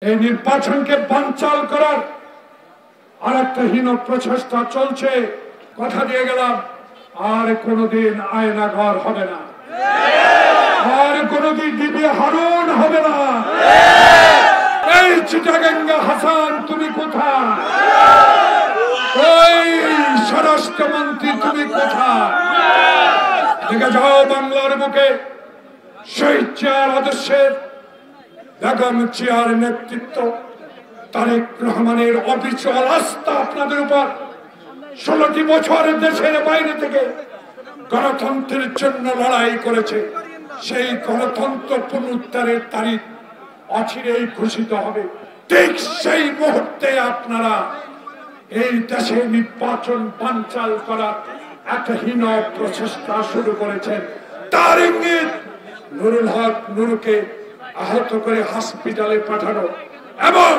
এই নির্বাচনকে বানচাল করার আরেকটা হীন প্রচেষ্টা চলছে। কথা দিয়ে গেলাম, আর কোনদিন আয়নাঘর হবে না, আর কোনদিন ডিবি হারুন হবে না। এই চিটাগাঙ্গা হাসান তুমি কোথায়? ওই স্বরাষ্ট্রমন্ত্রী তুমি কোথায়? দেখে যাও বাংলার বুকে শহীদ জিয়ার আদর্শের বেগম জিয়ার নেতৃত্ব, তারেক রহমানের অবিচল আস্থা আপনাদের উপর। 16টি বছর দেশের বাইরে থেকে গণতন্ত্রের জন্য লড়াই করেছে। সেই গণতন্ত্র পুনরুদ্ধারের তারিখ অচিরেই ঘোষিত হবে। ঠিক সেই মুহূর্তে আপনারা এই দেশে নির্বাচন বানচাল করার একটা হীন প্রচেষ্টা শুরু করেছেন। তার ইঙ্গিত নুরুল হক নুরুকে আহত করে হসপিটালে পাঠানো এবং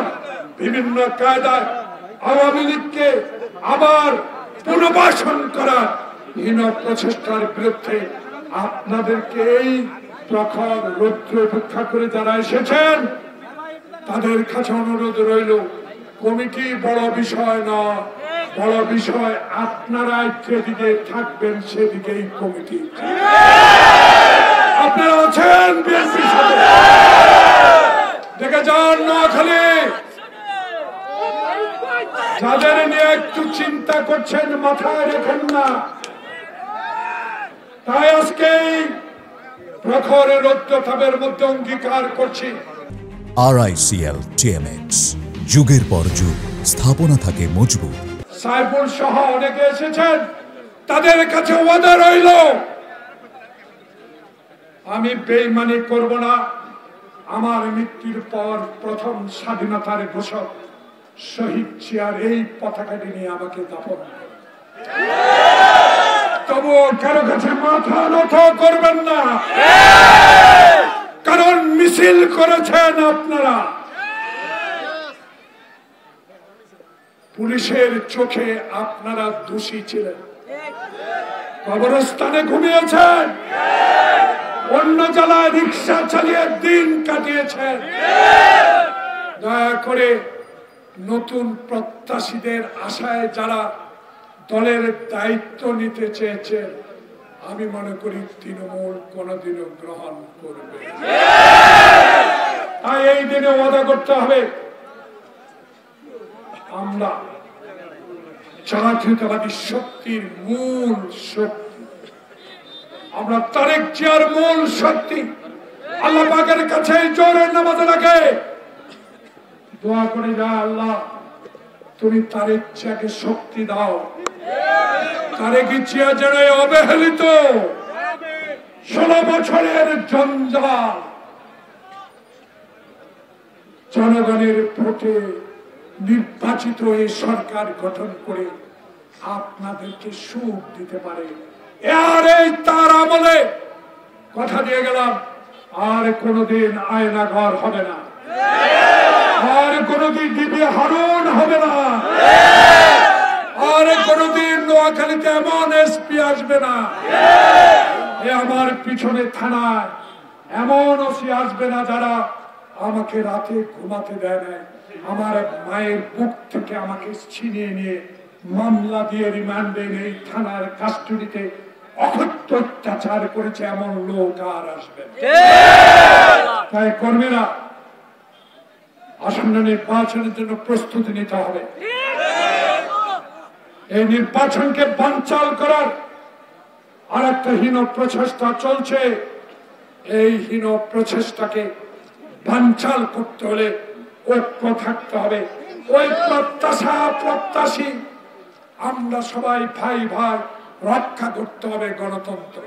বিভিন্ন কায়দায় আওয়ামী লীগকে আবার পুনর্বাসন করার হীন প্রচেষ্টার বিরুদ্ধে আপনাদেরকে এই প্রখর রৌদ্র উপেক্ষা করে যারা এসেছেন তাদের কাছে অনুরোধ রইল, কমিটি বড় বিষয় নয়, বড় বিষয় আপনারা যেদিকে থাকবেন সেদিকেই কমিটি। আপনারা আছেন বিএনপির সাথে, দেখে যান নোয়াখালী যাদের নিয়ে একটু চিন্তা করছেন মাথায় রেখেন না। তাই আজকে প্রখর রৌদ্রতাপের মধ্যে অঙ্গীকার করছি, RICL TMX যুগের পর যুগ স্থাপনা থাকে মজবুত। সাইফুল সহ অনেকে এসেছেন, তাদের কাছে ওয়াদা রইল আমি বেঈমানি করব না। আমার মৃত্যুর পর প্রথম স্বাধীনতার ঘোষক শহীদ জিয়ার এই পতাকাটি নিয়ে আমাকে দাফন করবে। তবুও কারো কাছে মাথা নত করবেন না, কারণ মিছিল করেছেন আপনারা। পুলিশের চোখে আপনারা দোষী ছিলেন, কবরস্থানে ঘুমিয়েছেন, অন্য জেলায় রিক্সা চালিয়ে দিন কাটিয়েছেন। দয়া করে নতুন প্রত্যাশীদের আশায় যারা দলের দায়িত্ব নিতে চেয়েছেন, আমি মনে করি তৃণমূল কোনদিনও গ্রহণ করবে। তাই এই দিনে ওয়াদা করতে হবে আমরা জাতীয়তাবাদী শক্তির মূল শক্তি, আমরা তারেক জিয়ার মূল শক্তি। আল্লাহ পাকের কাছে জোরে নামাজ রাখে দোয়া করে যা, আল্লাহ তুমি তারেক জিয়াকে শক্তি দাও। তারেক জিয়া যেন অবহেলিত 16 বছরের জঞ্জাল জনগণের ভোটে নির্বাচিত এই সরকার গঠন করে আপনাদেরকে সুখ দিতে পারে। আর এই তার আমলে কথা দিয়ে গেলাম, আর কোনদিন আয়নাঘর হবে না, আর কোনদিন ডিবি হারুন হবে না, আর কোনদিন নোয়াখালীতে এমন এসপি আসবে না, আমার পিছনে থানায় এমন ওসি আসবে না যারা আমাকে রাতে ঘুমাতে দেয় না, আমার মায়ের বুক থেকে আমাকে ছিনিয়ে নিয়ে মামলা দিয়ে রিমান্ডে এই থানার কাস্টডিতে অকথ্য অত্যাচার করেছে, এমন লোক আর আসবে না। তাই কর্মীরা আসন্ন নির্বাচনের জন্য প্রস্তুতি নিতে হবে। এই নির্বাচনকে বানচাল করার আরেকটা হীন প্রচেষ্টা চলছে। এই হীন প্রচেষ্টাকে বানচাল করতে হলে ঐক্য থাকতে হবে। ওই প্রত্যাশী আমরা সবাই ভাই ভাই, রক্ষা করতে হবে গণতন্ত্র।